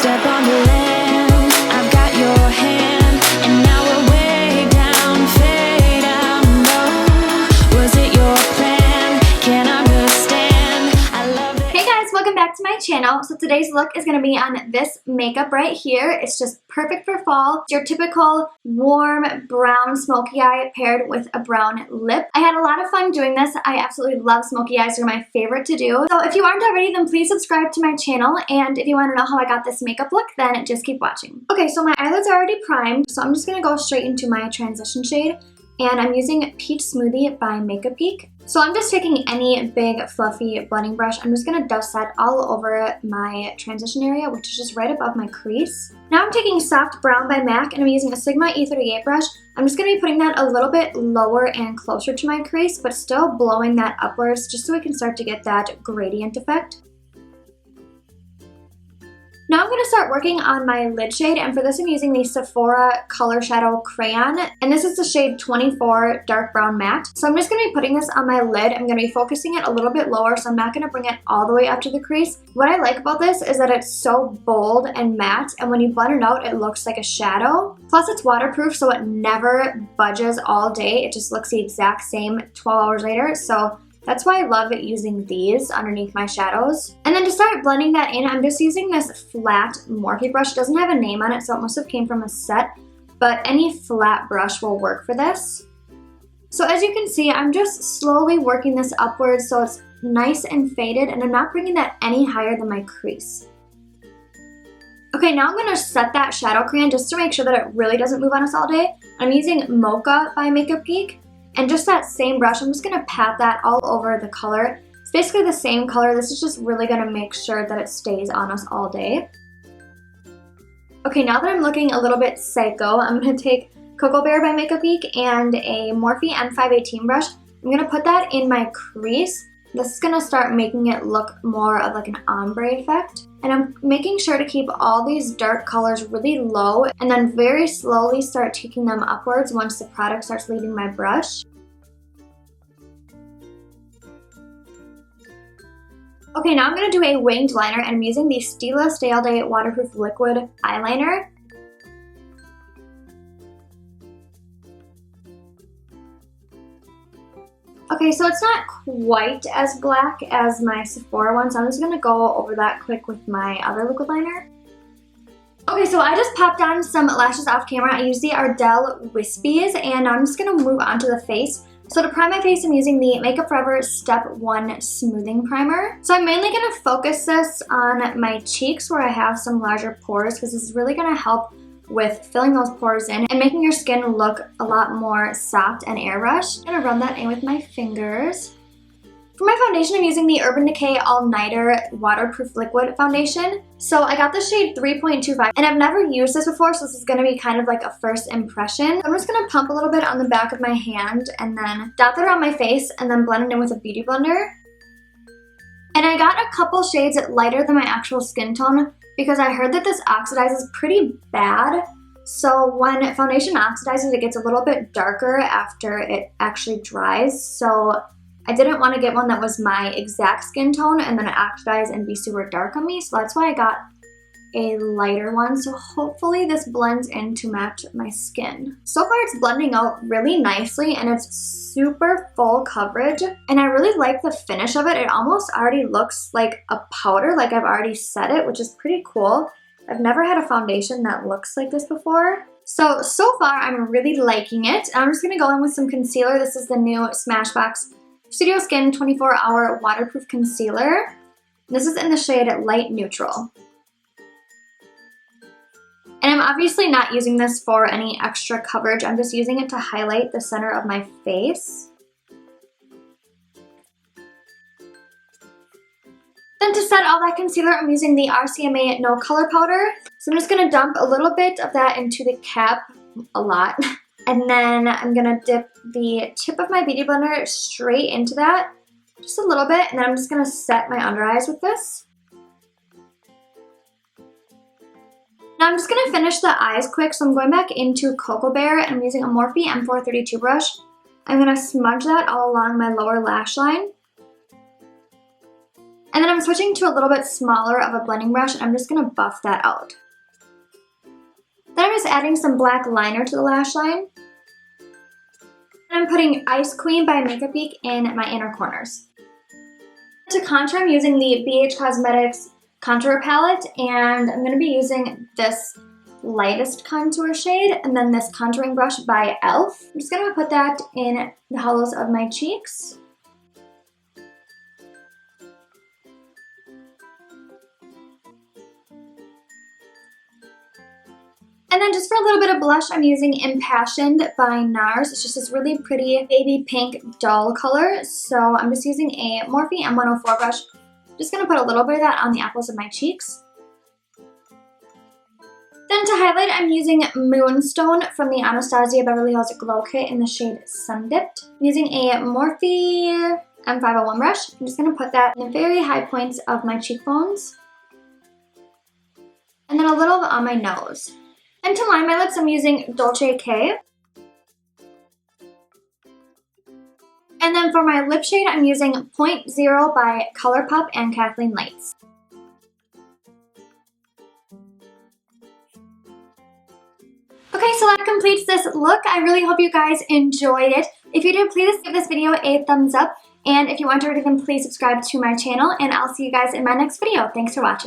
Step on the land, I've got your hand, and now we're way down, fade out low. Was it your plan? Can't understand. I love it. Hey guys, welcome back to my channel. So today's look is going to be on this makeup right here. It's just perfect for fall. It's your typical warm brown smoky eye paired with a brown lip. I had a lot of fun doing this. I absolutely love smoky eyes. They're my favorite to do. So if you aren't already, then please subscribe to my channel. And if you want to know how I got this makeup look, then just keep watching. Okay, so my eyelids are already primed. So I'm just going to go straight into my transition shade. And I'm using Peach Smoothie by Geek. So I'm just taking any big fluffy blending brush. I'm just going to dust that all over my transition area, which is just right above my crease. Now I'm taking Soft Brown by MAC and I'm using a Sigma E38 brush. I'm just going to be putting that a little bit lower and closer to my crease, but still blowing that upwards just so we can start to get that gradient effect. Now I'm going to start working on my lid shade, and for this I'm using the Sephora Color Shadow Crayon, and this is the shade 24 Dark Brown Matte. So I'm just going to be putting this on my lid. I'm going to be focusing it a little bit lower, so I'm not going to bring it all the way up to the crease. What I like about this is that it's so bold and matte, and when you blend it out, it looks like a shadow. Plus it's waterproof, so it never budges all day. It just looks the exact same 12 hours later. So that's why I love using these underneath my shadows. And then to start blending that in, I'm just using this flat Morphe brush. It doesn't have a name on it, so it must have came from a set, but any flat brush will work for this. So as you can see, I'm just slowly working this upwards so it's nice and faded, and I'm not bringing that any higher than my crease. Okay, now I'm going to set that shadow crayon just to make sure that it really doesn't move on us all day. I'm using Mocha by Geek. And just that same brush, I'm just going to pat that all over the color. It's basically the same color. This is just really going to make sure that it stays on us all day. Okay, now that I'm looking a little bit psycho, I'm going to take Cocoa Bear by Geek and a Morphe M518 brush. I'm going to put that in my crease. This is going to start making it look more of like an ombre effect. And I'm making sure to keep all these dark colors really low and then very slowly start taking them upwards once the product starts leaving my brush. Okay, now I'm going to do a winged liner, and I'm using the Stila Stay All Day Waterproof Liquid Eyeliner. Okay, so it's not quite as black as my Sephora one, so I'm just going to go over that quick with my other liquid liner. Okay, so I just popped on some lashes off camera. I used the Ardell Wispies, and I'm just going to move on to the face. So to prime my face, I'm using the Makeup Forever Step 1 Smoothing Primer. So I'm mainly going to focus this on my cheeks where I have some larger pores, because this is really going to help with filling those pores in and making your skin look a lot more soft and airbrushed. I'm going to run that in with my fingers. For my foundation, I'm using the Urban Decay All Nighter Waterproof Liquid Foundation. So I got the shade 3.25, and I've never used this before, so this is going to be kind of like a first impression. I'm just going to pump a little bit on the back of my hand and then dot that around my face and then blend it in with a beauty blender. And I got a couple shades lighter than my actual skin tone because I heard that this oxidizes pretty bad. So when foundation oxidizes, it gets a little bit darker after it actually dries. So I didn't want to get one that was my exact skin tone and then it oxidize and be super dark on me. So that's why I got a lighter one. So hopefully this blends in to match my skin. So far it's blending out really nicely and it's super full coverage. And I really like the finish of it. It almost already looks like a powder, like I've already set it, which is pretty cool. I've never had a foundation that looks like this before. So far I'm really liking it. I'm just going to go in with some concealer. This is the new SMASHBOX Studio Skin 24-Hour Waterproof Concealer. This is in the shade Light Neutral. And I'm obviously not using this for any extra coverage. I'm just using it to highlight the center of my face. Then to set all that concealer, I'm using the RCMA No Color Powder. So I'm just going to dump a little bit of that into the cap, a lot. And then I'm going to dip the tip of my beauty blender straight into that, just a little bit, and then I'm just going to set my under eyes with this. Now I'm just going to finish the eyes quick, so I'm going back into Cocoa Bear, and I'm using a Morphe M432 brush. I'm going to smudge that all along my lower lash line. And then I'm I'm switching to a little bit smaller of a blending brush, and I'm just going to buff that out. Then I'm just adding some black liner to the lash line. And I'm putting Ice Queen by Makeup Geek in my inner corners. To contour, I'm using the BH Cosmetics contour palette, and I'm going to be using this lightest contour shade and then this contouring brush by e.l.f. I'm just going to put that in the hollows of my cheeks. And then just for a little bit of blush, I'm using Impassioned by NARS. It's just this really pretty baby pink doll color. So I'm just using a Morphe M104 brush. Just going to put a little bit of that on the apples of my cheeks. Then to highlight, I'm using Moonstone from the Anastasia Beverly Hills Glow Kit in the shade Sundipped. I'm using a Morphe M501 brush. I'm just going to put that in the very high points of my cheekbones. And then a little on my nose. And to line my lips, I'm using DOLCEK. And then for my lip shade, I'm using 0.0 by ColourPop and Kathleen Lights. Okay, so that completes this look. I really hope you guys enjoyed it. If you did, please give this video a thumbs up. And if you want to, then please subscribe to my channel. And I'll see you guys in my next video. Thanks for watching.